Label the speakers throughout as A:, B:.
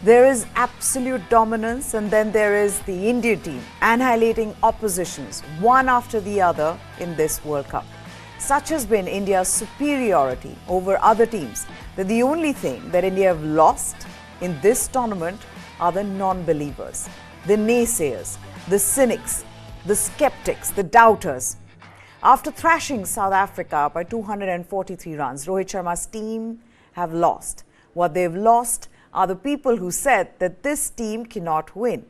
A: There is absolute dominance, and then there is the India team annihilating oppositions one after the other in this World Cup. Such has been India's superiority over other teams that the only thing that India have lost in this tournament are the non-believers, the naysayers, the cynics, the skeptics, the doubters. After thrashing South Africa by 243 runs, Rohit Sharma's team have lost. What they've lost are the people who said that this team cannot win,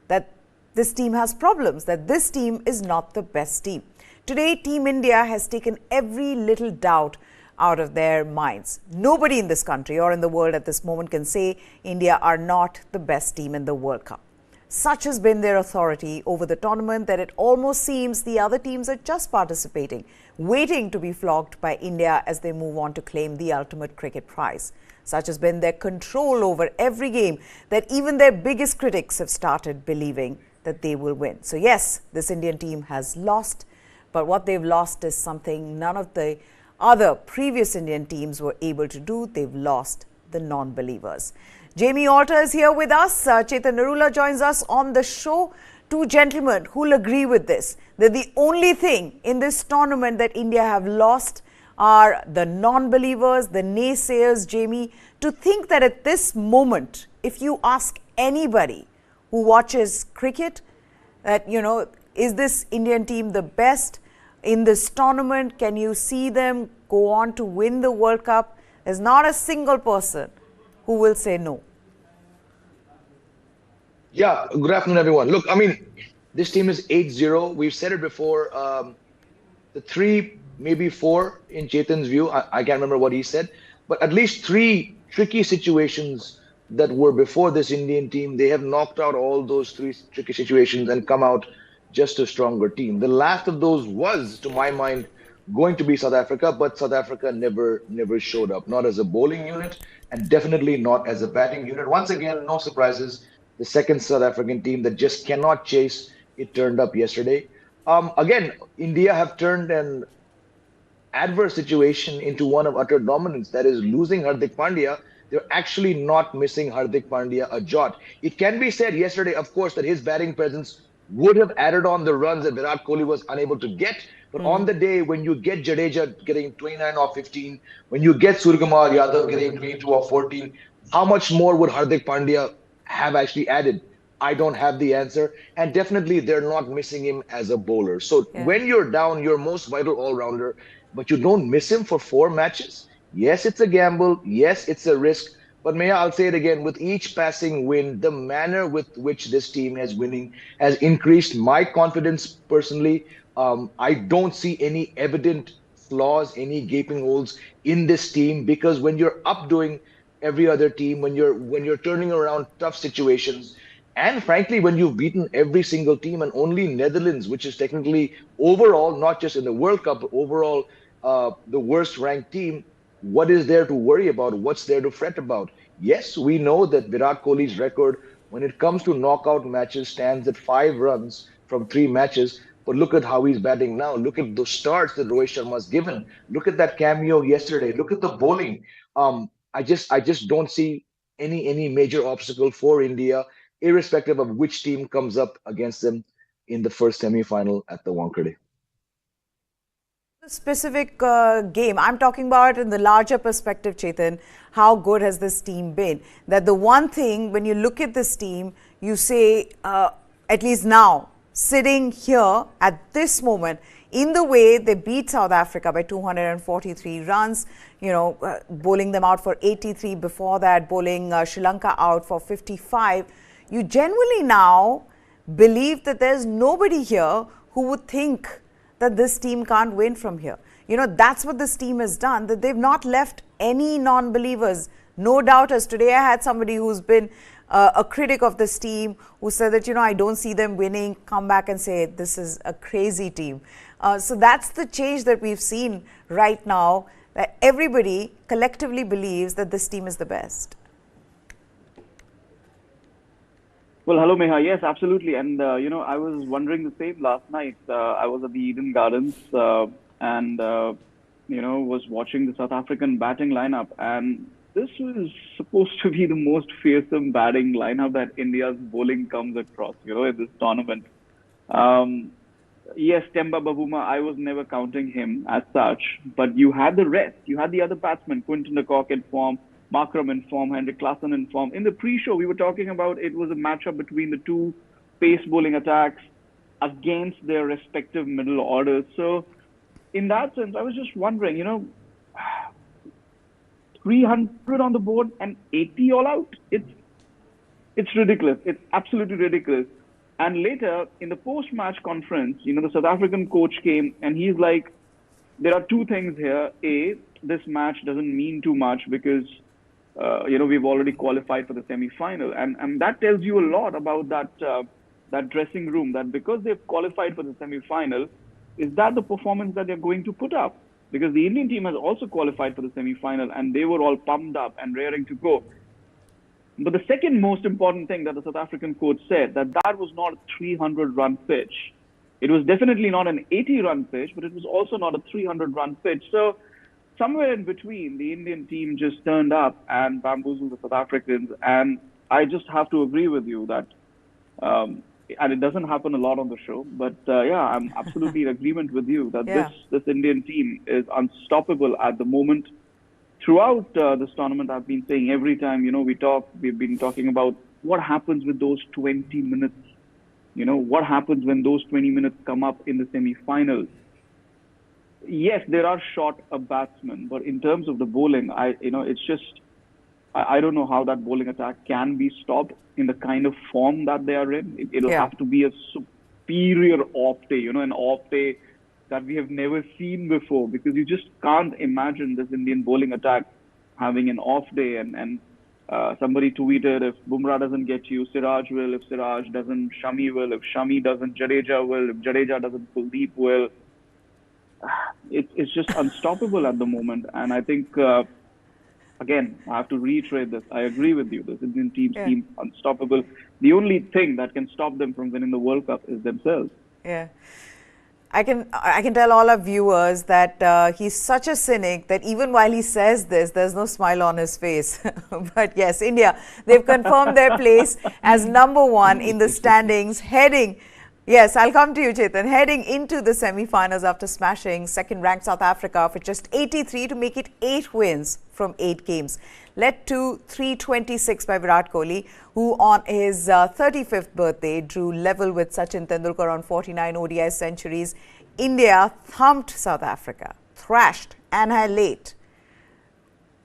A: that this team has problems, that this team is not the best team. Today, Team India has taken every little doubt out of their minds. Nobody in this country or in the world at this moment can say India are not the best team in the World Cup. Such has been their authority over the tournament that it almost seems the other teams are just participating, waiting to be flogged by India as they move on to claim the ultimate cricket prize. Such has been their control over every game that even their biggest critics have started believing that they will win. So yes, this Indian team has lost, but what they've lost is something none of the other previous Indian teams were able to do. They've lost the non-believers. Jamie Alter is here with us. Chetan Narula joins us on the show. Two gentlemen who will agree with this, that the only thing in this tournament that India have lost are the non-believers, the naysayers. Jamie, to think that at this moment, if you ask anybody who watches cricket, that, is this Indian team the best in this tournament? Can you see them go on to win the World Cup? There's not a single person who will say no.
B: Yeah, good afternoon, everyone. Look, this team is 8-0. We've said it before. The three, maybe four in Chetan's view, I can't remember what he said, but at least three tricky situations that were before this Indian team, they have knocked out all those three tricky situations and come out just a stronger team. The last of those was, to my mind, going to be South Africa, but South Africa never showed up, not as a bowling unit and definitely not as a batting unit. Once again, no surprises. The second South African team that just cannot chase, it turned up yesterday. Again, India have turned an adverse situation into one of utter dominance. That is, losing Hardik Pandya. They're actually not missing Hardik Pandya a jot. It can be said yesterday, of course, that his batting presence would have added on the runs that Virat Kohli was unable to get. But on the day when you get Jadeja getting 29 or 15, when you get Suryakumar Yadav getting 22 or 14, how much more would Hardik Pandya have actually added? I don't have the answer. And definitely they're not missing him as a bowler. So when you're down your most vital all-rounder, but you don't miss him for 4 matches, yes, it's a gamble. Yes, it's a risk. But Maya, I'll say it again, with each passing win, the manner with which this team is winning has increased my confidence personally. I don't see any evident flaws, any gaping holes in this team, because when you're updoing every other team, when you're turning around tough situations, and frankly, when you've beaten every single team and only Netherlands, which is technically overall, not just in the World Cup, but overall the worst ranked team, what is there to worry about? What's there to fret about? Yes, we know that Virat Kohli's record when it comes to knockout matches stands at 5 runs from 3 matches. But look at how he's batting now. Look at the starts that Rohit Sharma's given. Look at that cameo yesterday. Look at the bowling. I just don't see any major obstacle for India, irrespective of which team comes up against them in the first semi-final at the Wankhede.
A: The specific game, I'm talking about in the larger perspective, Chetan, how good has this team been? That the one thing, when you look at this team, you say, at least now, sitting here at this moment, in the way they beat South Africa by 243 runs, bowling them out for 83 before that, bowling Sri Lanka out for 55, you genuinely now believe that there's nobody here who would think that this team can't win from here. That's what this team has done, that they've not left any non-believers, no doubters. Today I had somebody who's been a critic of this team who said that, I don't see them winning, come back and say this is a crazy team. So that's the change that we've seen right now, that everybody collectively believes that this team is the best.
C: Well, hello, Meha. Yes, absolutely. And, I was wondering the same last night. I was at the Eden Gardens and, was watching the South African batting lineup. And this was supposed to be the most fearsome batting lineup that India's bowling comes across, in this tournament. Um, yes, Temba Bavuma, I was never counting him as such, but you had the rest. You had the other batsmen, Quinton de Kock in form, Markram in form, Henrik Klassen in form. In the pre-show, we were talking about it was a matchup between the two pace bowling attacks against their respective middle orders. So, in that sense, I was just wondering, 300 on the board and 80 all out. It's ridiculous. It's absolutely ridiculous. And later in the post-match conference, the South African coach came and he's like, there are two things here. A, this match doesn't mean too much because, we've already qualified for the semi-final. And that tells you a lot about that dressing room, that because they've qualified for the semi-final, is that the performance that they're going to put up? Because the Indian team has also qualified for the semi-final and they were all pumped up and raring to go. But the second most important thing that the South African coach said, that was not a 300-run pitch. It was definitely not an 80-run pitch, but it was also not a 300-run pitch. So somewhere in between, the Indian team just turned up and bamboozled the South Africans. And I just have to agree with you that, and it doesn't happen a lot on the show, but I'm absolutely in agreement with you that this Indian team is unstoppable at the moment. Throughout this tournament, I've been saying every time, we've been talking about what happens with those 20 minutes. What happens when those 20 minutes come up in the semi-finals. Yes, there are short batsmen, but in terms of the bowling, it's just, I don't know how that bowling attack can be stopped in the kind of form that they are in. It'll have to be a superior off day, an off day that we have never seen before, because you just can't imagine this Indian bowling attack having an off day. And somebody tweeted, if Bumrah doesn't get you, Siraj will. If Siraj doesn't, Shami will. If Shami doesn't, Jadeja will. If Jadeja doesn't, Kuldeep will. It's just unstoppable at the moment. And I think, again, I have to reiterate this. I agree with you. This Indian team seems unstoppable. The only thing that can stop them from winning the World Cup is themselves.
A: Yeah. I can tell all our viewers that he's such a cynic that even while he says this, there's no smile on his face. But yes, India, they've confirmed their place as #1 in the standings, heading. Yes, I'll come to you, Chetan. Heading into the semi-finals after smashing second-ranked South Africa for just 83 to make it 8 wins from 8 games. Led to 326 by Virat Kohli, who on his 35th birthday drew level with Sachin Tendulkar on 49 ODI centuries. India thumped South Africa, thrashed, annihilate,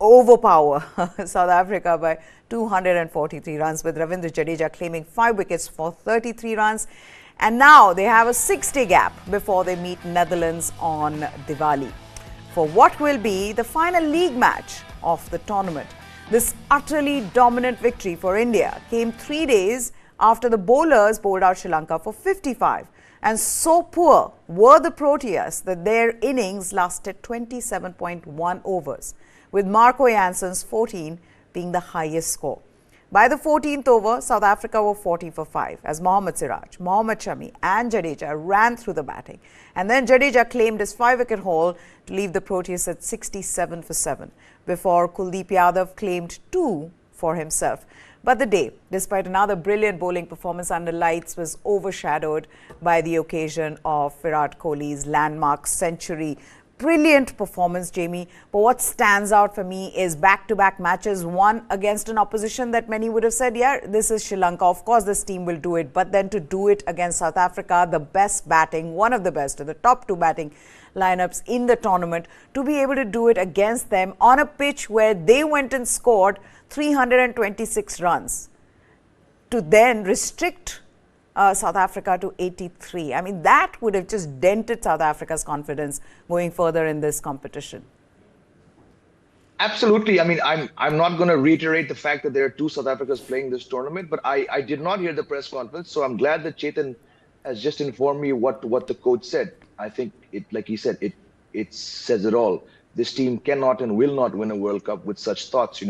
A: overpower South Africa by 243 runs, with Ravindra Jadeja claiming 5 wickets for 33 runs. And now they have a 6-day gap before they meet Netherlands on Diwali for what will be the final league match of the tournament. This utterly dominant victory for India came 3 days after the bowlers bowled out Sri Lanka for 55. And so poor were the Proteas that their innings lasted 27.1 overs, with Marco Janssen's 14 being the highest score. By the 14th over, South Africa were 40 for 5 as Mohammad Siraj, Mohammad Shami and Jadeja ran through the batting. And then Jadeja claimed his 5-wicket haul to leave the Proteas at 67 for 7 before Kuldeep Yadav claimed 2 for himself. But the day, despite another brilliant bowling performance under lights, was overshadowed by the occasion of Virat Kohli's landmark century. Brilliant performance, Jamie. But what stands out for me is back-to-back matches won against an opposition that many would have said, yeah, this is Sri Lanka. Of course, this team will do it. But then to do it against South Africa, the best batting, one of the best, the top 2 batting lineups in the tournament, to be able to do it against them on a pitch where they went and scored 326 runs, to then restrict South Africa to 83. I mean, that would have just dented South Africa's confidence going further in this competition.
B: Absolutely. I mean, I'm not going to reiterate the fact that there are 2 South Africas playing this tournament, but I did not hear the press conference, so I'm glad that Chetan has just informed me what the coach said. I think it, like he said, it says it all. This team cannot and will not win a World Cup with such thoughts.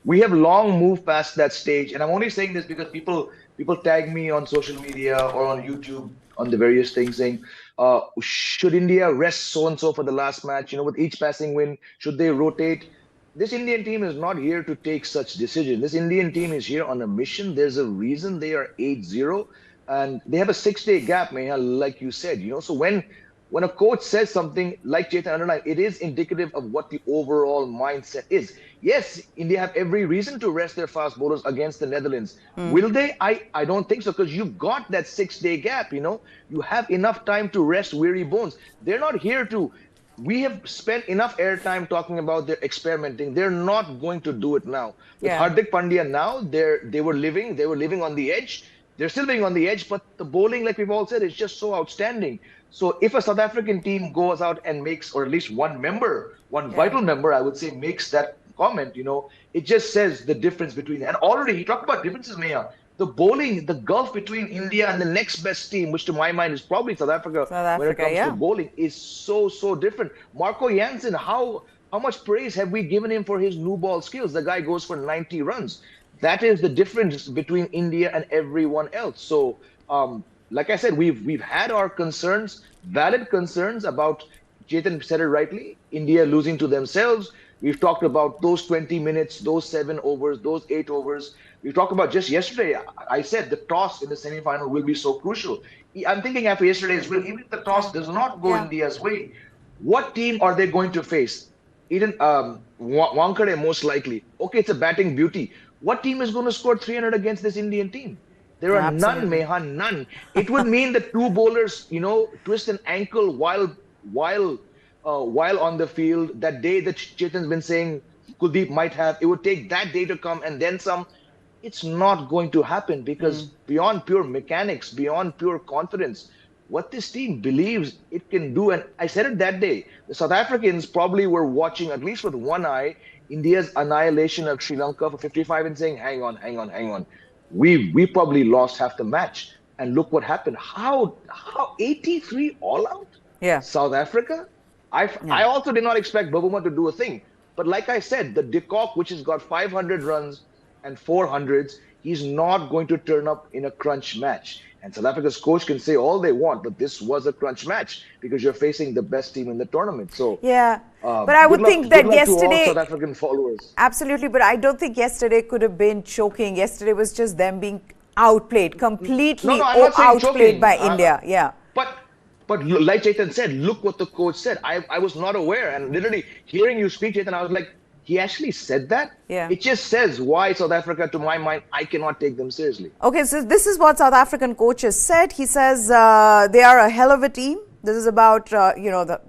B: We have long moved past that stage, and I'm only saying this because people tag me on social media or on YouTube on the various things saying, should India rest so-and-so for the last match? With each passing win, should they rotate? this Indian team is not here to take such decision. This Indian team is here on a mission. There's a reason they are 8-0, and they have a 6-day gap, Meha, like you said. So when a coach says something like Chetan underlined, it is indicative of what the overall mindset is. Yes, India have every reason to rest their fast bowlers against the Netherlands. Will they? I don't think so, because you've got that 6-day gap. You have enough time to rest weary bones. They're not here to. We have spent enough airtime talking about their experimenting. They're not going to do it now. With Hardik Pandya now, they were living on the edge. They're still living on the edge, but the bowling, like we've all said, is just so outstanding. So if a South African team goes out and makes, or at least one vital member, I would say, makes that comment, it just says the difference between. And already, he talked about differences, Maya. The bowling, the gulf between India and the next best team, which to my mind is probably South Africa when it comes to bowling, is so different. Marco Jansen, how much praise have we given him for his new ball skills? The guy goes for 90 runs. That is the difference between India and everyone else. So, like I said, we've had our concerns, valid concerns about, Chetan said it rightly, India losing to themselves. We've talked about those 20 minutes, those 7 overs, those 8 overs. We talked about just yesterday, I said the toss in the semi-final will be so crucial. I'm thinking after yesterday's win, even if the toss does not go India's way, what team are they going to face? Even Wankhede most likely. Okay, it's a batting beauty. What team is going to score 300 against this Indian team? There are none, Meha, none. It would mean that two bowlers, twist an ankle while on the field. That day that Chetan's been saying Kuldeep might have, it would take that day to come and then some. It's not going to happen, because beyond pure mechanics, beyond pure confidence, what this team believes it can do, and I said it that day, the South Africans probably were watching, at least with one eye, India's annihilation of Sri Lanka for 55 and saying, hang on. We probably lost half the match. And look what happened. How 83 all out?
A: Yeah.
B: South Africa? I also did not expect Babuma to do a thing. But like I said, the de Kock, which has got 500 runs and 400s, he's not going to turn up in a crunch match. And South Africa's coach can say all they want, but this was a crunch match because you're facing the best team in the tournament. So
A: but I would think that yesterday,
B: to all South African followers.
A: Absolutely, but I don't think yesterday could have been choking. Yesterday was just them being outplayed, completely outplayed by India.
B: But like Chetan said, look what the coach said. I was not aware, and literally hearing you speak, Chetan, I was like, he actually said that?
A: Yeah.
B: It just says why South Africa, to my mind, I cannot take them seriously.
A: Okay, so this is what South African coach has said. He says they are a hell of a team. This is about,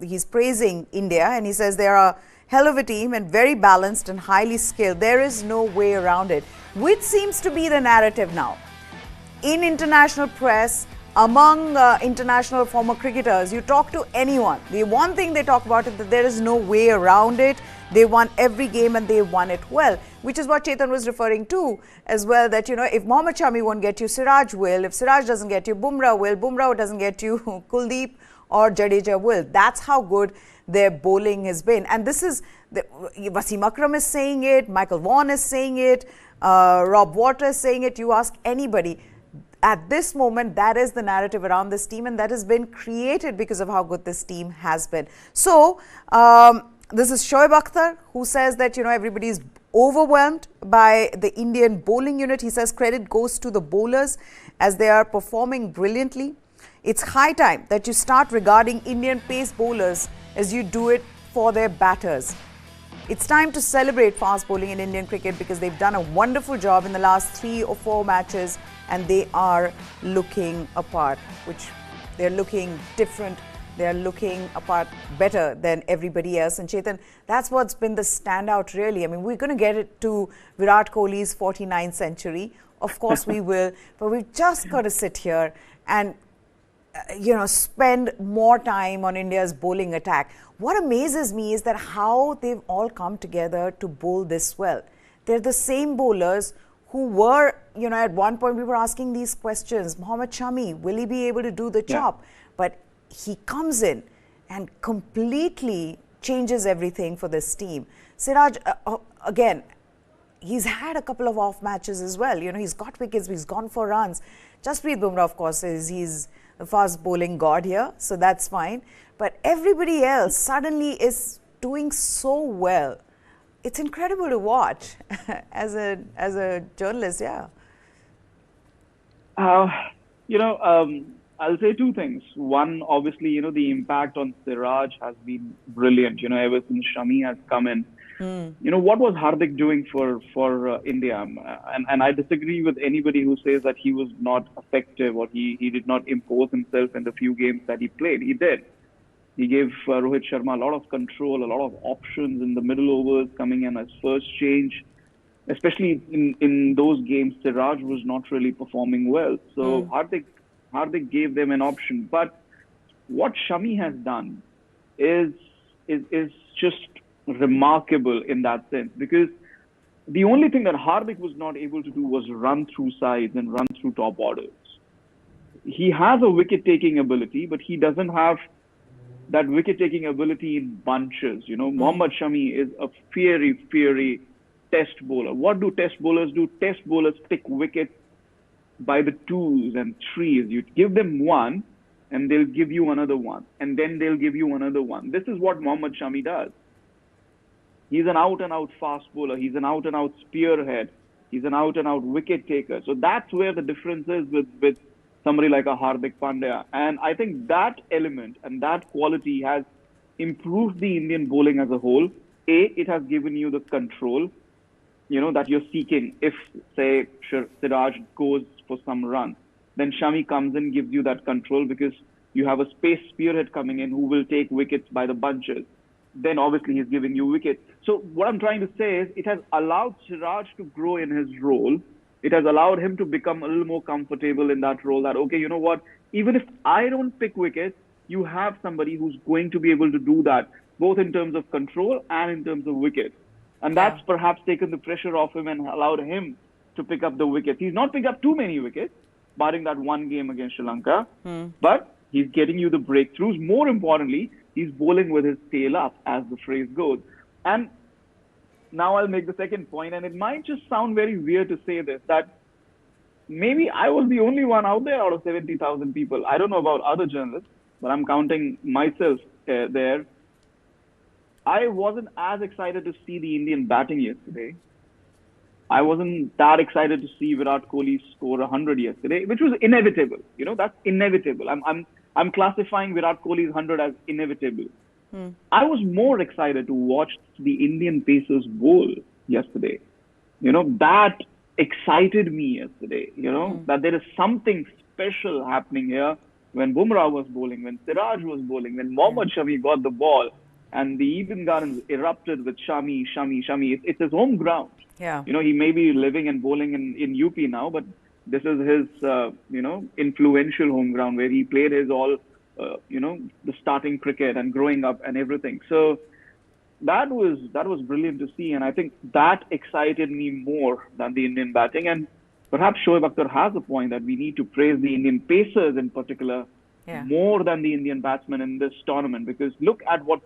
A: he's praising India, and he says they are a hell of a team and very balanced and highly skilled. There is no way around it, which seems to be the narrative now. In international press, among international former cricketers, you talk to anyone, the one thing they talk about is that there is no way around it. They won every game and they won it well, which is what Chetan was referring to as well, that, if Mohammad Shami won't get you, Siraj will. If Siraj doesn't get you, Bumrah will. Bumrah doesn't get you, Kuldeep or Jadeja will. That's how good their bowling has been. And this is, Wasim Akram is saying it, Michael Vaughan is saying it, Rob Waters is saying it. You ask anybody. At this moment, that is the narrative around this team, and that has been created because of how good this team has been. So, this is Shoaib Akhtar, who says that, everybody is overwhelmed by the Indian bowling unit. He says credit goes to the bowlers as they are performing brilliantly. It's high time that you start regarding Indian pace bowlers as you do it for their batters. It's time to celebrate fast bowling in Indian cricket because they've done a wonderful job in the last 3 or 4 matches and they are looking apart, which they're looking different. They're looking apart better than everybody else. And Chetan, that's what's been the standout really. I mean, we're going to get it to Virat Kohli's 49th century. Of course we will. But we've just got to sit here and, spend more time on India's bowling attack. What amazes me is that how they've all come together to bowl this well. They're the same bowlers who were, at one point we were asking these questions. Mohammad Shami, will he be able to do the job? But he comes in and completely changes everything for this team. Siraj, again, he's had a couple of off matches as well. He's got wickets, he's gone for runs. Jasprit Bumrah, of course, he's the fast bowling god here, so that's fine. But everybody else suddenly is doing so well. it's incredible to watch as a journalist. Yeah.
C: Uh, I'll say two things. One, obviously, the impact on Siraj has been brilliant. Ever since Shami has come in. What was Hardik doing for India? And I disagree with anybody who says that he was not effective or he did not impose himself in the few games that he played. He did. He gave Rohit Sharma a lot of control, a lot of options in the middle overs coming in as first change. Especially in those games, Siraj was not really performing well. So Hardik gave them an option. But what Shami has done is just remarkable in that sense, because the only thing that Hardik was not able to do was run through sides and run through top orders. He has a wicket-taking ability, but he doesn't have that wicket-taking ability in bunches. Mohammad Shami is a fiery test bowler. What do test bowlers do? Test bowlers pick wickets by the twos and threes. You give them one, and they'll give you another one, and then they'll give you another one. This is what Mohammad Shami does. He's an out-and-out fast bowler. He's an out-and-out spearhead. He's an out-and-out wicket taker. So that's where the difference is with somebody like a Hardik Pandya. And I think that element and that quality has improved the Indian bowling as a whole. It has given you the control, that you're seeking. If, say, Siraj goes for some run, then Shami comes in, gives you that control because you have a space spearhead coming in who will take wickets by the bunches. Then obviously he's giving you wickets. So what I'm trying to say is it has allowed Siraj to grow in his role. It has allowed him to become a little more comfortable in that role that, okay, you know what, even if I don't pick wickets, you have somebody who's going to be able to do that, both in terms of control and in terms of wickets. And that's perhaps taken the pressure off him and allowed him to pick up the wickets. He's not picked up too many wickets, barring that one game against Sri Lanka, but he's getting you the breakthroughs. More importantly, he's bowling with his tail up, as the phrase goes. And now I'll make the second point, and it might just sound very weird to say this, that maybe I was the only one out there out of 70,000 people. I don't know about other journalists, but I'm counting myself there. I wasn't as excited to see the Indian batting yesterday. I wasn't that excited to see Virat Kohli score 100 yesterday, which was inevitable. That's inevitable. I'm classifying Virat Kohli's 100 as inevitable. I was more excited to watch the Indian Pacers bowl yesterday. That excited me yesterday. That there is something special happening here when Bumrah was bowling, when Siraj was bowling, when Mohammad Shami got the ball, and the Eden Gardens erupted with Shami. It's his home ground.
A: Yeah.
C: He may be living and bowling in UP now, but this is his, influential home ground where he played his all, the starting cricket and growing up and everything. So that was brilliant to see. And I think that excited me more than the Indian batting. And perhaps Shoaib Akhtar has a point that we need to praise the Indian Pacers in particular more than the Indian batsmen in this tournament, because look at what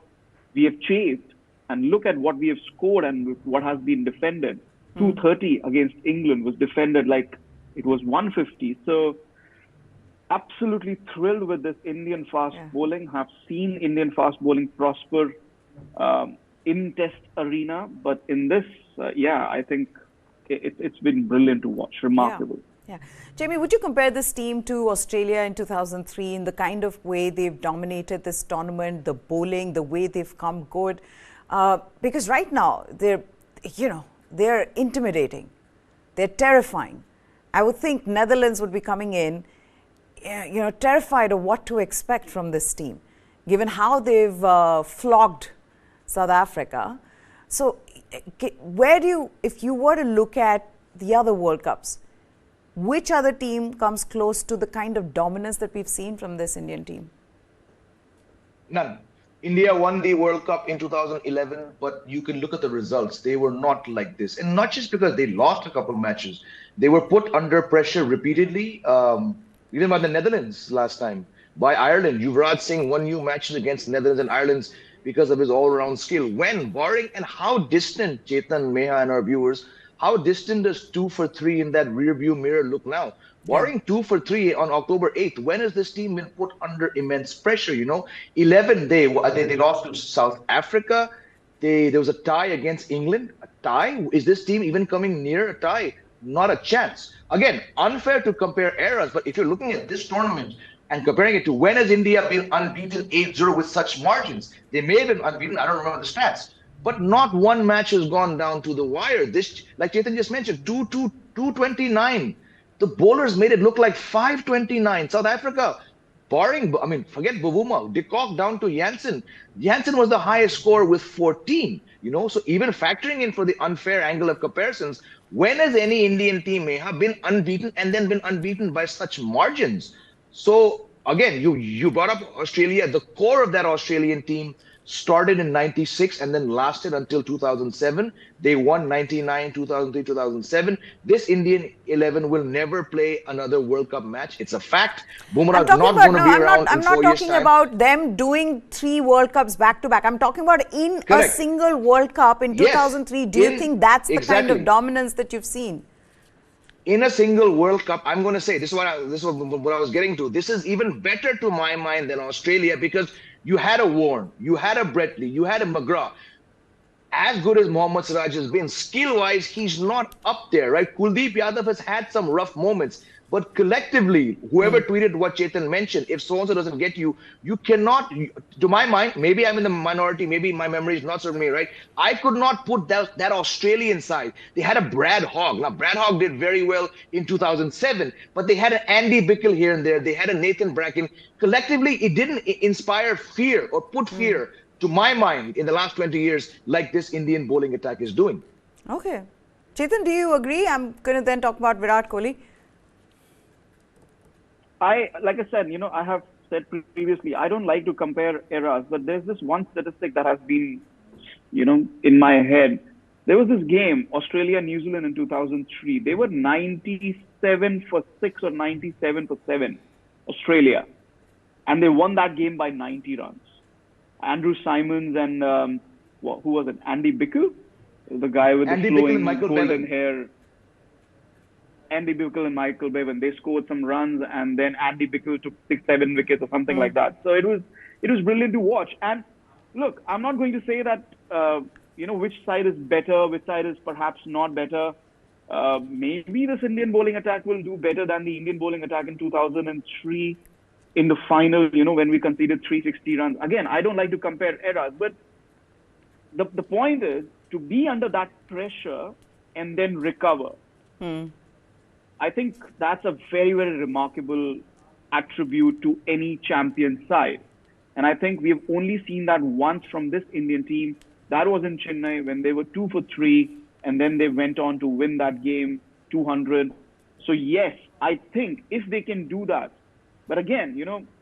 C: we have chased and look at what we have scored and what has been defended. 230 against England was defended like it was 150. So absolutely thrilled with this Indian fast bowling. Have seen Indian fast bowling prosper in test arena. But in this, I think it's been brilliant to watch. Remarkable.
A: Yeah. Jamie, would you compare this team to Australia in 2003 in the kind of way they've dominated this tournament, the bowling, the way they've come good? Because right now, they're intimidating. They're terrifying. I would think Netherlands would be coming in, terrified of what to expect from this team, given how they've flogged South Africa. So if you were to look at the other World Cups, which other team comes close to the kind of dominance that we've seen from this Indian team?
B: None. India won the World Cup in 2011, but you can look at the results. They were not like this. And not just because they lost a couple of matches. They were put under pressure repeatedly, even by the Netherlands last time, by Ireland. Yuvraj Singh won new matches against Netherlands and Ireland because of his all-round skill. When? Barring, and how distant, Chetan, Meha and our viewers, how distant does 2 for 3 in that rear-view mirror look now? Barring 2 for 3 on October 8th, when has this team been put under immense pressure? 11, they lost to South Africa. there was a tie against England. A tie? Is this team even coming near a tie? Not a chance. Again, unfair to compare eras, but if you're looking at this tournament and comparing it to when has India been unbeaten 8-0 with such margins? They may have been unbeaten, I don't remember the stats, but not one match has gone down to the wire. This, like Chetan just mentioned, 229. The bowlers made it look like 529. South Africa, barring, I mean, forget Bavuma, de Kock down to Jansen. Jansen was the highest score with 14. So even factoring in for the unfair angle of comparisons, when has any Indian team have been unbeaten and then been unbeaten by such margins? So again, you brought up Australia. The core of that Australian team started in 96 and then lasted until 2007. They won 99, 2003, 2007. This Indian 11 will never play another World Cup match. It's a fact. Bumrah is not going to be around in 4 years' time.
A: I'm not talking about them doing 3 World Cups back to back. I'm talking about in a single World Cup in 2003. Do you think that's the kind of dominance that you've seen?
B: In a single World Cup, I'm going to say, this is what I was getting to. This is even better to my mind than Australia, because you had a Warne, you had a Bretley, you had a McGrath. As good as Mohammad Siraj has been, skill-wise, he's not up there, right? Kuldeep Yadav has had some rough moments, but collectively, whoever tweeted what Chetan mentioned, if so-and-so doesn't get you, you cannot, to my mind, maybe I'm in the minority, maybe my memory is not serving me right, I could not put that Australian side. They had a Brad Hogg. Now, Brad Hogg did very well in 2007, but they had an Andy Bickle here and there. They had a Nathan Bracken. Collectively, it didn't inspire fear or put fear, to my mind, in the last 20 years, like this Indian bowling attack is doing.
A: Okay. Chetan, do you agree? I'm going to then talk about Virat Kohli.
C: Like I said, I have said previously, I don't like to compare eras, but there's this one statistic that has been, in my head. There was this game, Australia-New Zealand in 2003. They were 97 for 6 or 97 for 7, Australia. And they won that game by 90 runs. Andrew Simons and, who was it? Andy Bickle? The guy with the flowing golden hair. Andy Bickle and Michael Bevan, they scored some runs, and then Andy Bickle took 6-7 wickets or something like that. So it was brilliant to watch. And look, I'm not going to say that which side is better, which side is perhaps not better. Maybe this Indian bowling attack will do better than the Indian bowling attack in 2003 in the final. When we conceded 360 runs. Again, I don't like to compare eras, but the point is to be under that pressure and then recover. I think that's a very, very remarkable attribute to any champion side. And I think we have only seen that once from this Indian team. That was in Chennai when they were 2 for 3, and then they went on to win that game 200. So yes, I think if they can do that. But again,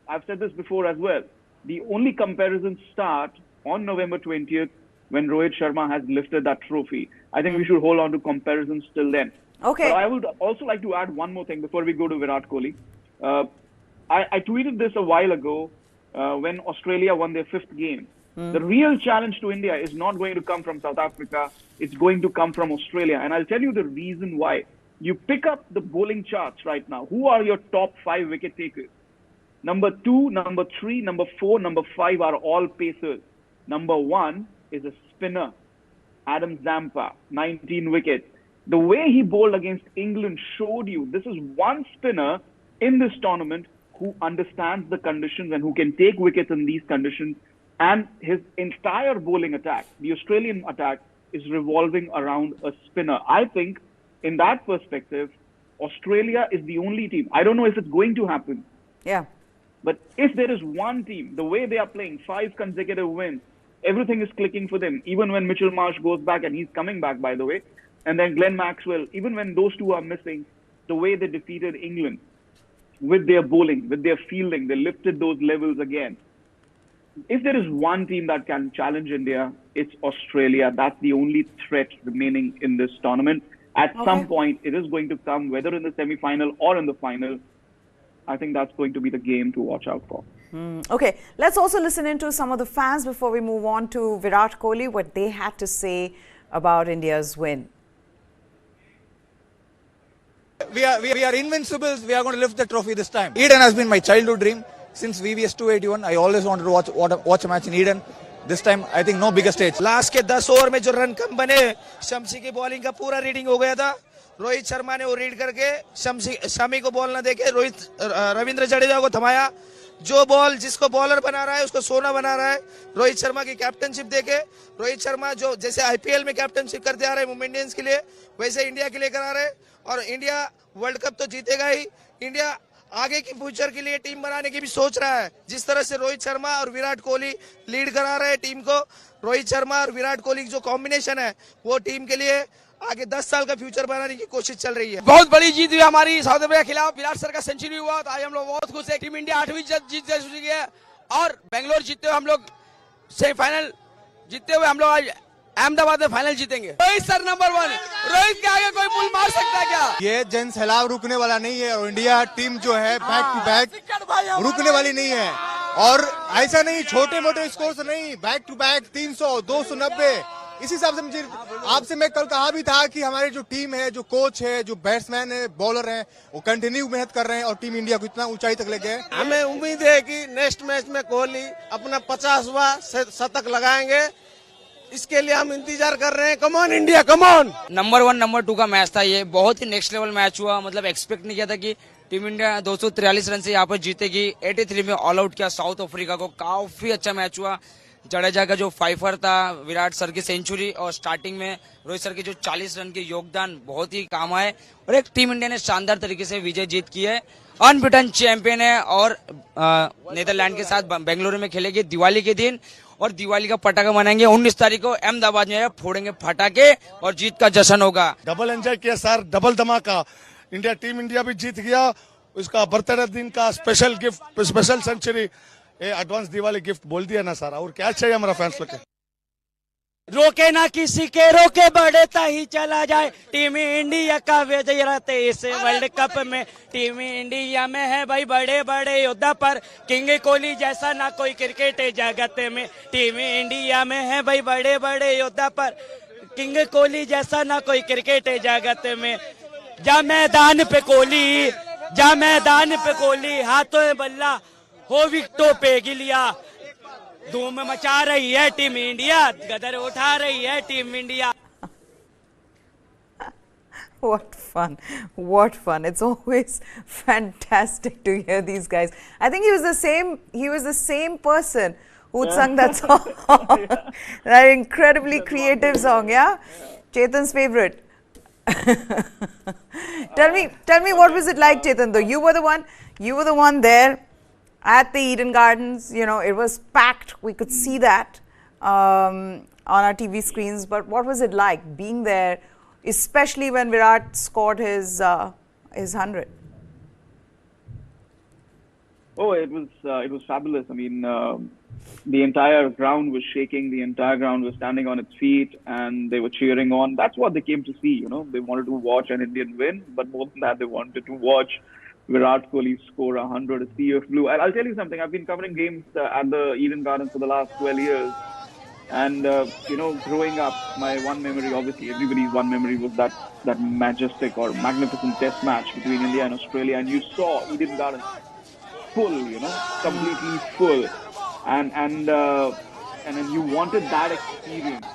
C: I've said this before as well. The only comparisons start on November 20th when Rohit Sharma has lifted that trophy. I think we should hold on to comparisons till then.
A: Okay.
C: But I would also like to add one more thing before we go to Virat Kohli. I tweeted this a while ago when Australia won their 5th game. The real challenge to India is not going to come from South Africa. It's going to come from Australia. And I'll tell you the reason why. You pick up the bowling charts right now. Who are your top 5 wicket takers? Number 2, number 3, number 4, number 5 are all pacers. Number 1 is a spinner, Adam Zampa, 19 wickets. The way he bowled against England showed you this is one spinner in this tournament who understands the conditions and who can take wickets in these conditions. And his entire bowling attack, the Australian attack, is revolving around a spinner. I think in that perspective, Australia is the only team. I don't know if it's going to happen.
A: Yeah.
C: But if there is one team, the way they are playing, 5 consecutive wins, everything is clicking for them. Even when Mitchell Marsh goes back, and he's coming back, by the way, and then Glenn Maxwell, even when those two are missing, the way they defeated England with their bowling, with their fielding, they lifted those levels again. If there is one team that can challenge India, it's Australia. That's the only threat remaining in this tournament. At some point, it is going to come, whether in the semi-final or in the final. I think that's going to be the game to watch out for.
A: Okay, let's also listen into some of the fans before we move on to Virat Kohli, what they had to say about India's win.
D: We are invincibles. We are going to lift the trophy this time. Eden has been my childhood dream. Since VVS 281, I always wanted to watch a match in Eden. this time I think no bigger stage.
E: Last के 10 over में जो run कम बने, शम्सी की bowling का पूरा reading हो गया था। रोहित शर्मा ने वो रीड करके शमी को बॉल ना देके रविंद्र जडेजा को थमाया। जो बॉल जिसको बॉलर बना रहा है उसको सोना बना रहा है। रोहित शर्मा की कैप्टनशिप देके, रोहित शर्मा जो जैसे आईपीएल में कैप्टनशिप करते आ रहे हैं मुंबई इंडियंस के लिए, वैसे इंडिया के लिए करा रहे हैं। और इंडिया वर्ल्ड कप तो जीतेगा ही। इंडिया आगे की फ्यूचर के लिए टीम बनाने की भी सोच रहा है। जिस तरह से रोहित शर्मा और विराट कोहली लीड करा रहे हैं टीम को, रोहित शर्मा और विराट कोहली की जो कॉम्बिनेशन है वो टीम के लिए आगे 10 साल का फ्यूचर बनाने की कोशिश चल रही है।
F: बहुत बड़ी जीत हुई हमारी साउथ अफ्रीका के खिलाफ। विराट सर का सेंचुरी हुआ तो आज हम लोग बहुत खुश है। टीम इंडिया 8वीं जीत चुकी है और बेंगलोर जीतते हुए हम लोग सेमीफाइनल जीतते हुए हम लोग आज अहमदाबाद में फाइनल जीतेंगे। Rohit sir number 1। रोहित के आगे कोई पुल मार सकता है क्या?
G: ये जन सैलाब रुकने वाला नहीं है और इंडिया टीम जो है बैक टू बैक रुकने वाली नहीं है। और ऐसा नहीं छोटे मोटे स्कोर से नहीं, बैक टू बैक 300, 290 इस हिसाब से। मुझे आपसे मैं कल कहा भी था कि हमारी जो टीम है, जो कोच है, जो बैट्समैन है, बॉलर है, वो कंटिन्यू मेहनत कर रहे हैं और टीम इंडिया को इतना ऊंचाई तक ले गए।
E: हमें उम्मीद है कि नेक्स्ट मैच में कोहली अपना 50वां शतक लगाएंगे। इसके लिए हम इंतजार कर रहे हैं। Come on India, come on.
F: Number 1 number 2 का मैच था ये। बहुत ही नेक्स्ट लेवल मैच हुआ। मतलब एक्सपेक्ट नहीं किया था कि टीम इंडिया 243 रन से यहाँ पर जीतेगी। 83 में ऑल आउट किया साउथ अफ्रीका को। काफी अच्छा मैच हुआ। जडेजा का जो फाइफर था, विराट सर की सेंचुरी और स्टार्टिंग में रोहित सर के जो 40 रन के योगदान बहुत ही काम आए। और एक टीम इंडिया ने शानदार तरीके से विजय जीत की है। अनबिटन चैंपियन है और नीदरलैंड के साथ बेंगलुरु में खेलेगी दिवाली के दिन। और दिवाली का पटाखा मनाएंगे 19 तारीख को अहमदाबाद में, फोड़ेंगे पटाखे और जीत का जश्न होगा।
G: डबल एंजॉय किया सर, डबल धमाका। इंडिया टीम इंडिया भी जीत गया। उसका बर्थडे दिन का special gift, special century, advance Diwali gift बोल दिया ना सर। और क्या चाहिए हमारा फैंस लोग?
F: रोके ना किसी के, रोके बढ़ता ही चला जाए। टीम इंडिया का विजय रहते इस वर्ल्ड कप में। टीम इंडिया में है भाई बड़े बड़े योद्धा, पर किंग कोहली जैसा ना कोई क्रिकेट जगत में। टीम इंडिया में है भाई बड़े बड़े योद्धा, पर किंग कोहली जैसा ना कोई क्रिकेट जगत में। जा मैदान पे कोहली, जा मैदान पे कोहली, हाथों में बल्ला हो विकेटों पे गिलिया। धूम मचा रही है टीम इंडिया, गदर उठा रही है team India.
A: What fun. What fun. It's always fantastic to hear these guys. I think he was the same person who sung that song. That incredibly creative song, yeah? Chetan's favorite. Tell me what was it like, Chetan, though? You were the one there at the Eden Gardens. You know, it was packed. We could see that on our TV screens. But what was it like being there, especially when Virat scored his 100?
C: Oh, it was fabulous. I mean, the entire ground was shaking. The entire ground was standing on its feet, and they were cheering on. That's what they came to see. You know, they wanted to watch an Indian win, but more than that, they wanted to watch Virat Kohli score 100. A sea of blue. I'll tell you something. I've been covering games at the Eden Gardens for the last 12 years. And, you know, growing up, my one memory, obviously everybody's one memory, was that majestic or magnificent test match between India and Australia. And you saw Eden Gardens full, you know, completely full. And then you wanted that experience,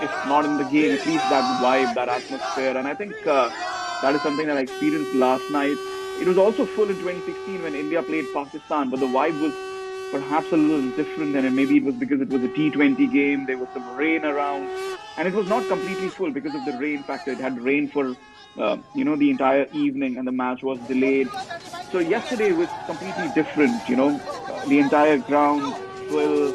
C: if not in the game, at least that vibe, that atmosphere. And I think that is something that I experienced last night. It was also full in 2016 when India played Pakistan, but the vibe was perhaps a little different. And maybe it was because it was a T20 game. There was some rain around, and it was not completely full because of the rain factor. It had rain for the entire evening, and the match was delayed. So yesterday was completely different. You know, the entire ground full,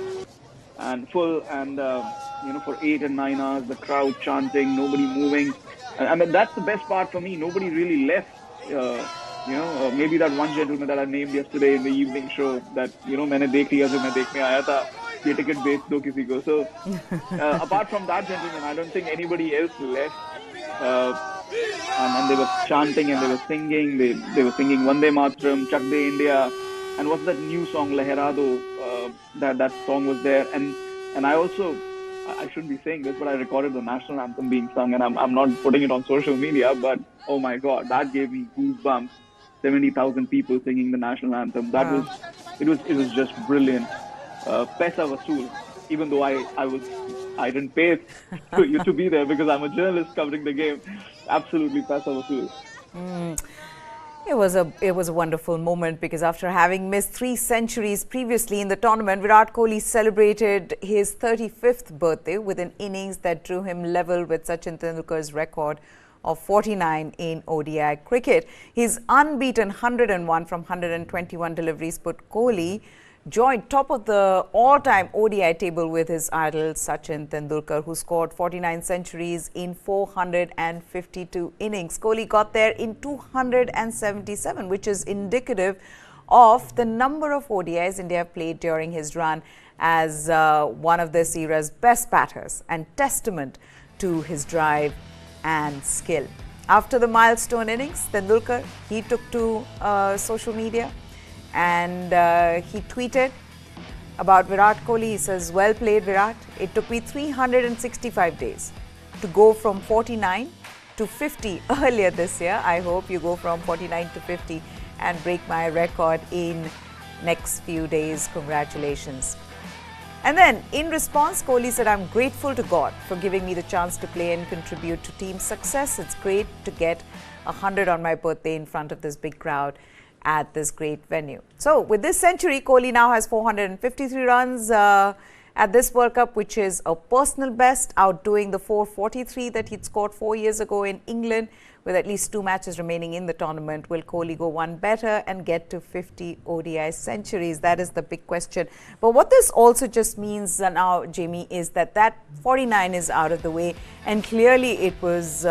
C: and for 8 and 9 hours, the crowd chanting, nobody moving. And that's the best part for me. Nobody really left. Maybe that one gentleman that I named yesterday in the evening show, that, मैंने देख लिया जो मैं देखने आया था, ये ticket बेच दो किसी को. So apart from that gentleman, I don't think anybody else left. And they were chanting and they were singing. They were singing Vande Mataram, Chak De India, and what's that new song, Leherado? That song was there. And I also, I shouldn't be saying this, but I recorded the national anthem being sung, and I'm not putting it on social media, but oh my God, that gave me goosebumps. 70,000 people singing the national anthem. It was just brilliant. Paisa Vasool, even though I didn't pay to you to be there because I'm a journalist covering the game. Absolutely Paisa Vasool.
A: It was a wonderful moment because after having missed 3 centuries previously in the tournament, Virat Kohli celebrated his 35th birthday with an innings that drew him level with Sachin Tendulkar's record of 49 in ODI cricket. His unbeaten 101 from 121 deliveries put Kohli joined top of the all-time ODI table with his idol Sachin Tendulkar, who scored 49 centuries in 452 innings. Kohli got there in 277, which is indicative of the number of ODIs India have played during his run as one of this era's best batters, and testament to his drive and skill. After the milestone innings, Tendulkar, he took to social media and he tweeted about Virat Kohli. He says, "Well played, Virat. It took me 365 days to go from 49 to 50 earlier this year. I hope you go from 49 to 50 and break my record in next few days. Congratulations." And then, in response, Kohli said, "I'm grateful to God for giving me the chance to play and contribute to team success. It's great to get 100 on my birthday in front of this big crowd at this great venue." So, with this century, Kohli now has 453 runs at this World Cup, which is a personal best, outdoing the 443 that he'd scored 4 years ago in England. With at least 2 matches remaining in the tournament, will Kohli go one better and get to 50 ODI centuries? That is the big question. But what this also just means now, Jamie, is that 49 is out of the way, and clearly it was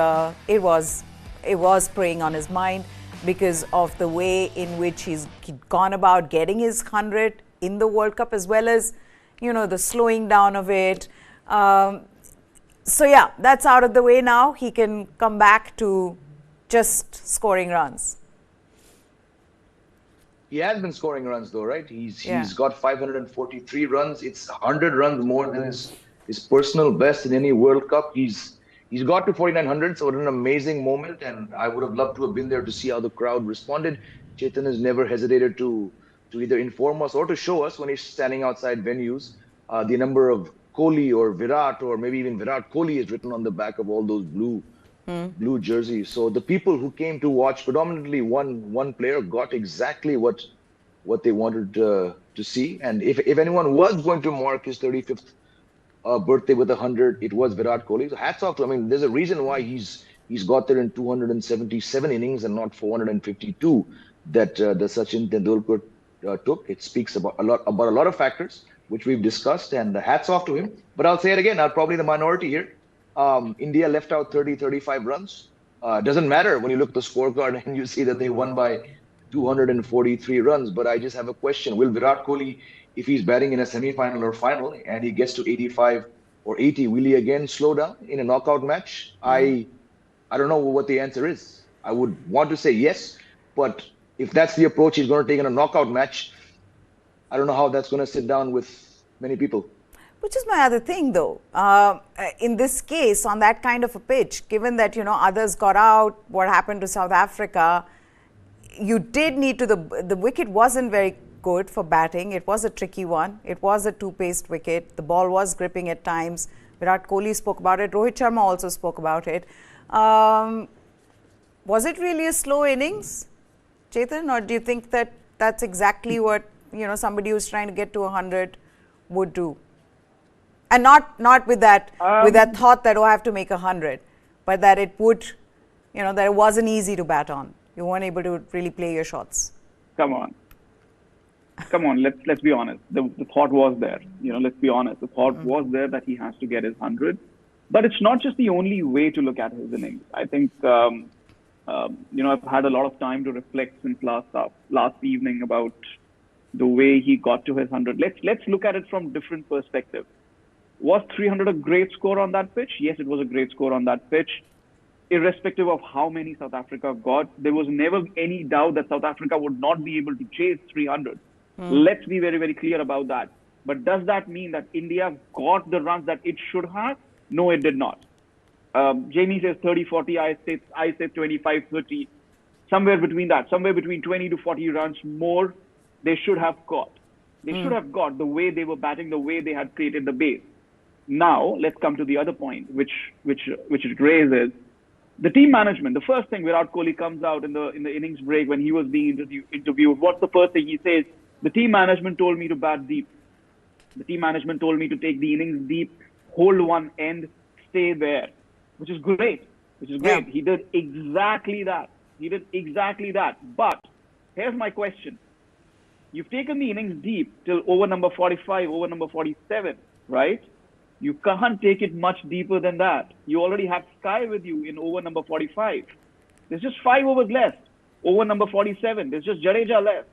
A: preying on his mind because of the way in which he's gone about getting his 100 in the World Cup, as well as, you know, the slowing down of it. So yeah, that's out of the way now. He can come back to just scoring runs.
B: He has been scoring runs though, right? He's got 543 runs. It's 100 runs more than his personal best in any World Cup. He's got to 4,900, so what an amazing moment, and I would have loved to have been there to see how the crowd responded. Chetan has never hesitated to either inform us or to show us when he's standing outside venues the number of Kohli or Virat, or maybe even Virat Kohli is written on the back of all those blue jerseys. So the people who came to watch, predominantly one player, got exactly what they wanted to see. And if anyone was going to mark his 35th birthday with 100, it was Virat Kohli. So hats off to him. I mean, there's a reason why he's got there in 277 innings and not 452 that Sachin Tendulkar took. It speaks about a lot of factors, which we've discussed, and hats off to him. But I'll say it again, I'm probably the minority here. India left out 35 runs. Doesn't matter when you look at the scorecard and you see that they won by 243 runs. But I just have a question. Will Virat Kohli, if he's batting in a semi-final or final and he gets to 85 or 80, will he again slow down in a knockout match? I don't know what the answer is. I would want to say yes, but if that's the approach he's going to take in a knockout match, I don't know how that's going to sit down with many people.
A: Which is my other thing, though. In this case, on that kind of a pitch, given that, you know, others got out, what happened to South Africa, you did need to, the wicket wasn't very good for batting. It was a tricky one. It was a two-paced wicket. The ball was gripping at times. Virat Kohli spoke about it. Rohit Sharma also spoke about it. Was it really a slow innings, Chetan, or do you think that that's exactly what, you know, somebody who's trying to get to 100 would do? And not with that thought that, oh, I have to make 100, but that it would, you know, that it wasn't easy to bat on. You weren't able to really play your shots.
C: Come on. Let's be honest. The thought was there. You know, let's be honest. The thought was there that he has to get his 100. But it's not just the only way to look at his innings. I think, you know, I've had a lot of time to reflect since last evening about the way he got to his 100. Let's look at it from different perspectives. Was 300 a great score on that pitch? Yes, it was a great score on that pitch. Irrespective of how many South Africa got, there was never any doubt that South Africa would not be able to chase 300. Let's be very, very clear about that. But does that mean that India got the runs that it should have? No, it did not. Jamie says 30-40, I say 25-30. Somewhere between that, somewhere between 20 to 40 runs more they should have got. They should have got the way they were batting, the way they had created the base. Now, let's come to the other point, which it raises. The team management. The first thing Virat Kohli comes out in the innings break when he was being interviewed. What's the first thing he says? The team management told me to bat deep. The team management told me to take the innings deep, hold one end, stay there, which is great. Which is great.
A: Yeah.
C: He did exactly that. He did exactly that. But here's my question. You've taken the innings deep till over number 45, over number 47, right? You can't take it much deeper than that. You already have Sky with you in over number 45. There's just 5 overs left. Over number 47. There's just Jadeja left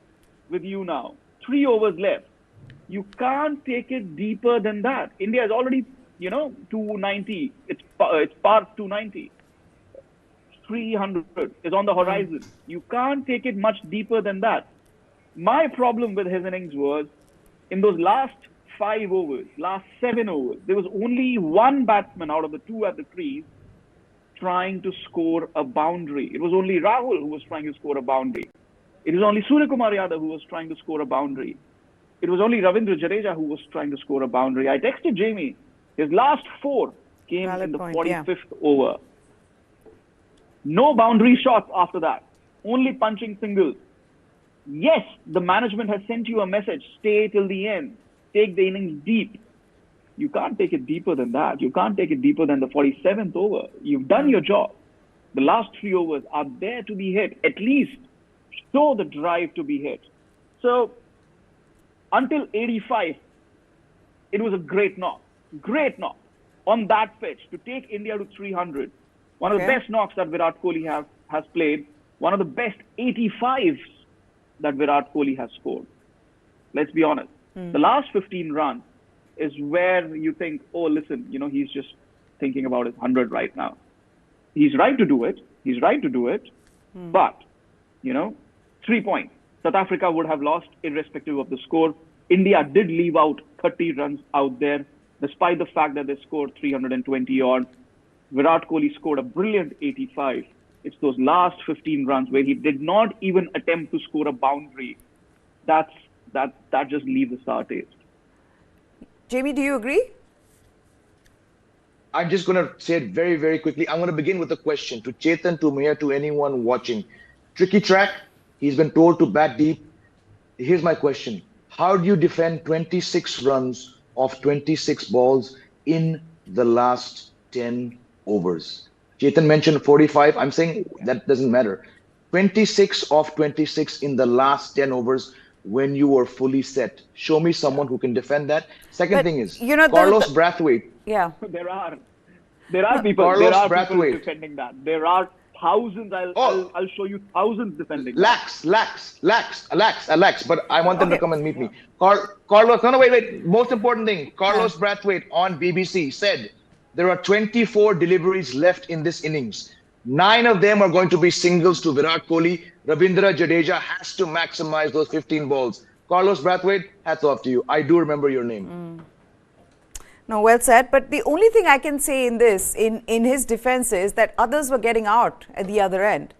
C: with you now. 3 overs left. You can't take it deeper than that. India is already, 290. It's past 290. 300 is on the horizon. You can't take it much deeper than that. My problem with his innings was, in those last 5 overs, last 7 overs, there was only one batsman out of the 2 at the crease trying to score a boundary. It was only Rahul who was trying to score a boundary. It was only Suryakumar Yadav who was trying to score a boundary. It was only Ravindra Jadeja who was trying to score a boundary. I texted Jamie. His last 4 came in the 45th over. No boundary shots after that. Only punching singles. Yes, the management has sent you a message. Stay till the end. Take the innings deep. You can't take it deeper than that. You can't take it deeper than the 47th over. You've done your job. The last 3 overs are there to be hit. At least show the drive to be hit. So, until 85, it was a great knock. Great knock. On that pitch, to take India to 300. One of the best knocks that Virat Kohli has played. One of the best 85s that Virat Kohli has scored. Let's be honest. The last 15 runs is where you think, oh, listen, he's just thinking about his 100 right now. He's right to do it. He's right to do it. But, 3 points. South Africa would have lost irrespective of the score. India did leave out 30 runs out there, despite the fact that they scored 320 odd. Virat Kohli scored a brilliant 85. It's those last 15 runs where he did not even attempt to score a boundary. That just leaves a sour taste.
A: Jamie, do you agree?
B: I'm just going to say it very, very quickly. I'm going to begin with a question to Chetan, to Meher, to anyone watching. Tricky track. He's been told to bat deep. Here's my question. How do you defend 26 runs of 26 balls in the last 10 overs? Chetan mentioned 45. I'm saying that doesn't matter. 26 of 26 in the last 10 overs when you were fully set. Show me someone who can defend that. Second thing is, Carlos Brathwaite.
A: Yeah.
C: There are people.
B: Carlos
C: there are
B: Brathwaite.
C: people defending that. There are thousands. I'll show you thousands defending
B: lax. But I want them to come and meet me. Carlos, no, wait. Most important thing, Carlos Brathwaite on BBC said there are 24 deliveries left in this innings. 9 of them are going to be singles to Virat Kohli. Ravindra Jadeja has to maximize those 15 balls. Carlos Brathwaite, hats off to you. I do remember your name.
A: No, well said. But the only thing I can say in this, in his defense, is that others were getting out at the other end.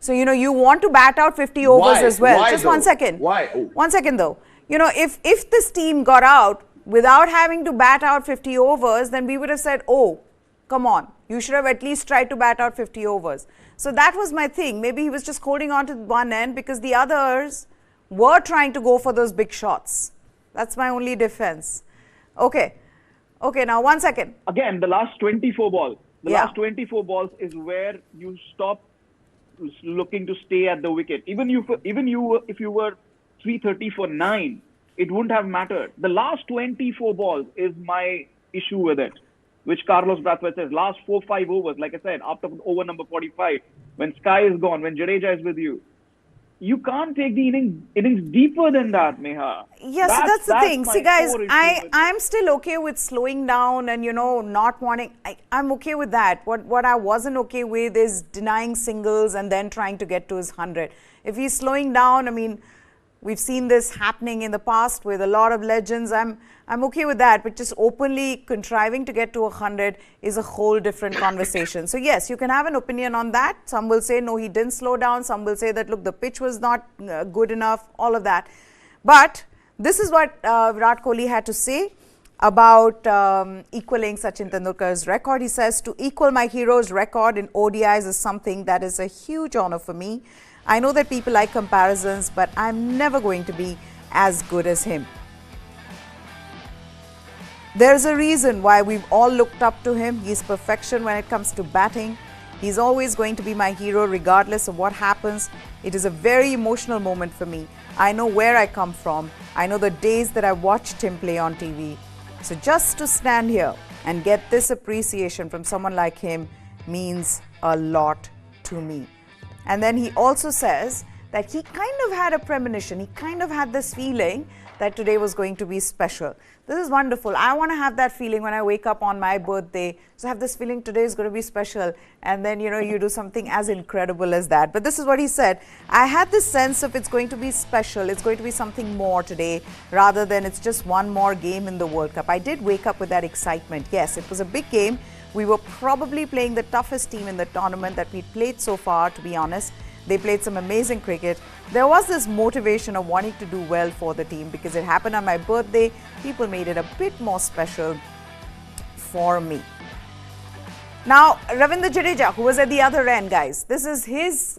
A: So, you want to bat out 50 overs as well.
B: Why,
A: Just
B: though?
A: 1 second.
B: Why? Oh.
A: 1 second though. If this team got out without having to bat out 50 overs, then we would have said, oh, come on. You should have at least tried to bat out 50 overs. So that was my thing. Maybe he was just holding on to one end because the others were trying to go for those big shots. That's my only defense. Okay, now 1 second.
C: Again, the last 24 balls. The
A: Yeah.
C: last 24 balls is where you stop looking to stay at the wicket. Even if you were 330 for 9, it wouldn't have mattered. The last 24 balls is my issue with it, which Carlos Brathwaite says, last 4-5 overs, like I said, after over number 45, when Sky is gone, when Jadeja is with you, you can't take the innings deeper than that, Meha.
A: Yes, so that's the thing.
C: my
A: See, guys,
C: core issue with
A: I'm still okay with slowing down and, not wanting. I'm okay with that. What I wasn't okay with is denying singles and then trying to get to his 100. If he's slowing down, I mean, we've seen this happening in the past with a lot of legends. I'm okay with that, but just openly contriving to get to 100 is a whole different conversation. So yes, you can have an opinion on that. Some will say, no, he didn't slow down. Some will say that, look, the pitch was not good enough, all of that. But This is what Virat Kohli had to say about equaling Sachin Tendulkar's record. He says, to equal my hero's record in ODIs is something that is a huge honor for me. I know that people like comparisons, but I'm never going to be as good as him. There's a reason why we've all looked up to him. He's perfection when it comes to batting. He's always going to be my hero regardless of what happens. It is a very emotional moment for me. I know where I come from. I know the days that I watched him play on TV. So just to stand here and get this appreciation from someone like him means a lot to me. And then he also says that he kind of had a premonition. He kind of had this feeling that today was going to be special. This is wonderful. I want to have that feeling when I wake up on my birthday. So I have this feeling today is going to be special. And then, you do something as incredible as that. But this is what he said. I had this sense of it's going to be special. It's going to be something more today rather than it's just one more game in the World Cup. I did wake up with that excitement. Yes, it was a big game. We were probably playing the toughest team in the tournament that we'd played so far, to be honest. They played some amazing cricket. There was this motivation of wanting to do well for the team because it happened on my birthday. People made it a bit more special for me. Now, Ravindra Jadeja, who was at the other end, guys, this is his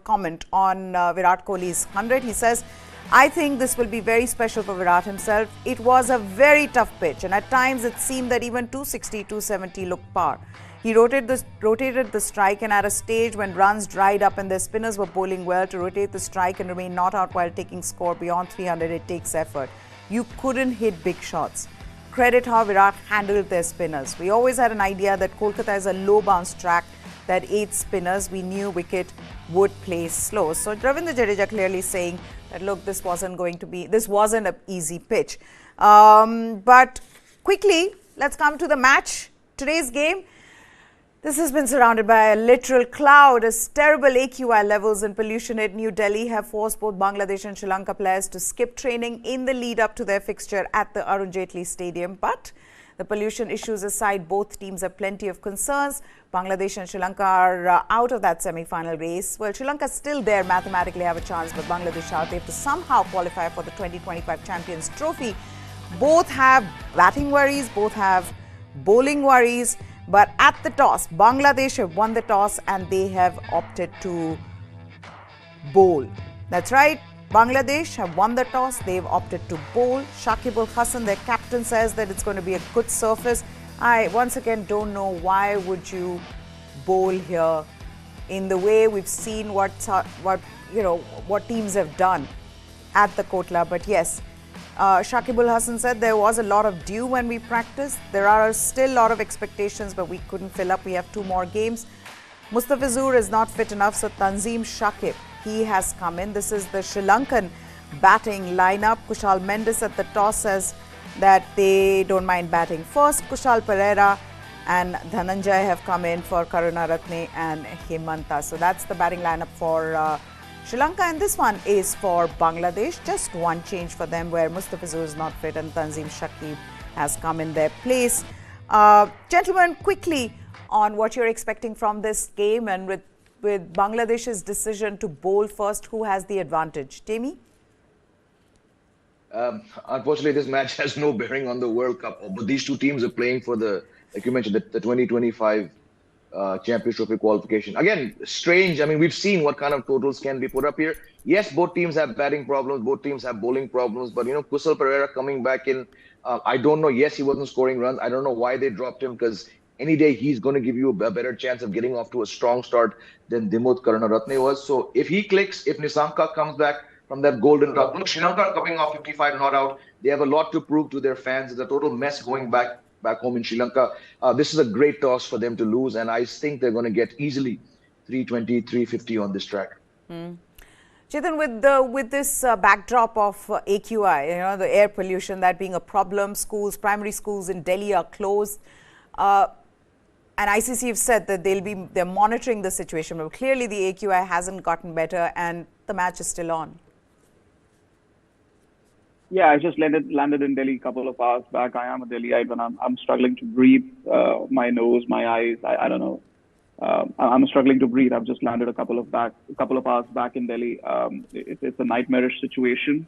A: comment on Virat Kohli's 100. He says, I think this will be very special for Virat himself. It was a very tough pitch and at times it seemed that even 260, 270 looked par. He rotated the strike, and at a stage when runs dried up and their spinners were bowling well, to rotate the strike and remain not out while taking score beyond 300, it takes effort. You couldn't hit big shots. Credit how Virat handled their spinners. We always had an idea that Kolkata is a low bounce track that aids spinners. We knew wicket would play slow. So Ravindra Jadeja clearly saying that, look, this wasn't an easy pitch. But quickly, let's come to the match. Today's game. This has been surrounded by a literal cloud as terrible AQI levels and pollution at New Delhi have forced both Bangladesh and Sri Lanka players to skip training in the lead up to their fixture at the Arun Jaitley Stadium. But the pollution issues aside, both teams have plenty of concerns. Bangladesh and Sri Lanka are out of that semi-final race. Well, Sri Lanka still there, mathematically have a chance, but Bangladesh out. They have to somehow qualify for the 2025 Champions Trophy. Both have batting worries, both have bowling worries. But at the toss, Bangladesh have won the toss and they have opted to bowl. That's right, Bangladesh have won the toss, they've opted to bowl. Shakib-ul-Hasan, their captain, says that it's going to be a good surface. I once again don't know why would you bowl here in the way we've seen what teams have done at the Kotla. But yes, Shakib-ul-Hasan said there was a lot of dew when we practiced. There are still a lot of expectations, but we couldn't fill up. We have 2 more games. Mustafizur is not fit enough, so Tanzim Shakib, he has come in. This is the Sri Lankan batting lineup. Kushal Mendes at the toss says that they don't mind batting first. Kushal Pereira and Dhananjay have come in for Karunaratne and Hemanta. So that's the batting lineup for Sri Lanka, and this one is for Bangladesh. Just one change for them where Mustafizur is not fit and Tanzim Shakib has come in their place. Gentlemen, quickly on what you're expecting from this game and with Bangladesh's decision to bowl first, who has the advantage? Temi?
B: Unfortunately, this match has no bearing on the World Cup, but these two teams are playing for like you mentioned, the 2025 Champions Trophy qualification. Again, strange. I mean, we've seen what kind of totals can be put up here. Yes, both teams have batting problems. Both teams have bowling problems. But, Kusal Pereira coming back in, I don't know. Yes, he wasn't scoring runs. I don't know why they dropped him because any day he's going to give you a better chance of getting off to a strong start than Dimut Karunaratne was. So if he clicks, if Nisanka comes back from that golden cup, look, Sri Lanka coming off 55 not out. They have a lot to prove to their fans. It's a total mess going back home in Sri Lanka. This is a great toss for them to lose, and I think they're going to get easily 320, 350 on this track.
A: Chetan, with this backdrop of AQI, the air pollution, that being a problem, primary schools in Delhi are closed, and ICC have said that they're monitoring the situation, but clearly the AQI hasn't gotten better, and the match is still on.
C: Yeah, I just landed in Delhi a couple of hours back. I am a Delhiite, but I'm struggling to breathe. My nose, my eyes, I don't know. I'm struggling to breathe. I've just landed a couple of hours back in Delhi. It's a nightmarish situation.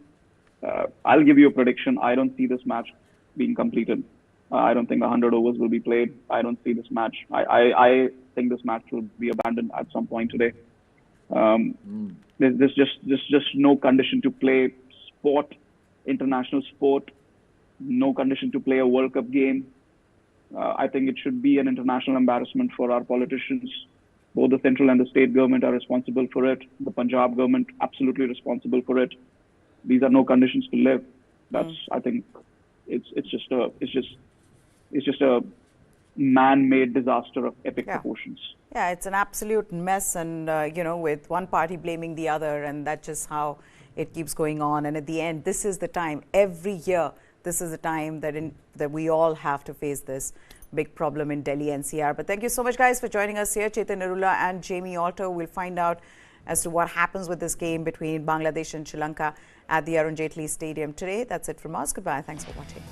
C: I'll give you a prediction. I don't see this match being completed. I don't think 100 overs will be played. I don't see this match. I think this match will be abandoned at some point today. There's just no condition to play sport, international sport. No condition to play a World Cup game. I think it should be an international embarrassment for our politicians. Both the central and the state government are responsible for it. The Punjab government absolutely responsible for it. These are no conditions to live. That's I think it's just a man-made disaster of epic proportions.
A: Yeah, it's an absolute mess, and with one party blaming the other, and that's just how it keeps going on. And at the end, this is the time every year. This is the time that we all have to face this big problem in Delhi NCR. But thank you so much, guys, for joining us here. Chetan Narula and Jamie Alto. We'll find out as to what happens with this game between Bangladesh and Sri Lanka at the Arun Jaitley Stadium today. That's it from us. Goodbye. Thanks for watching.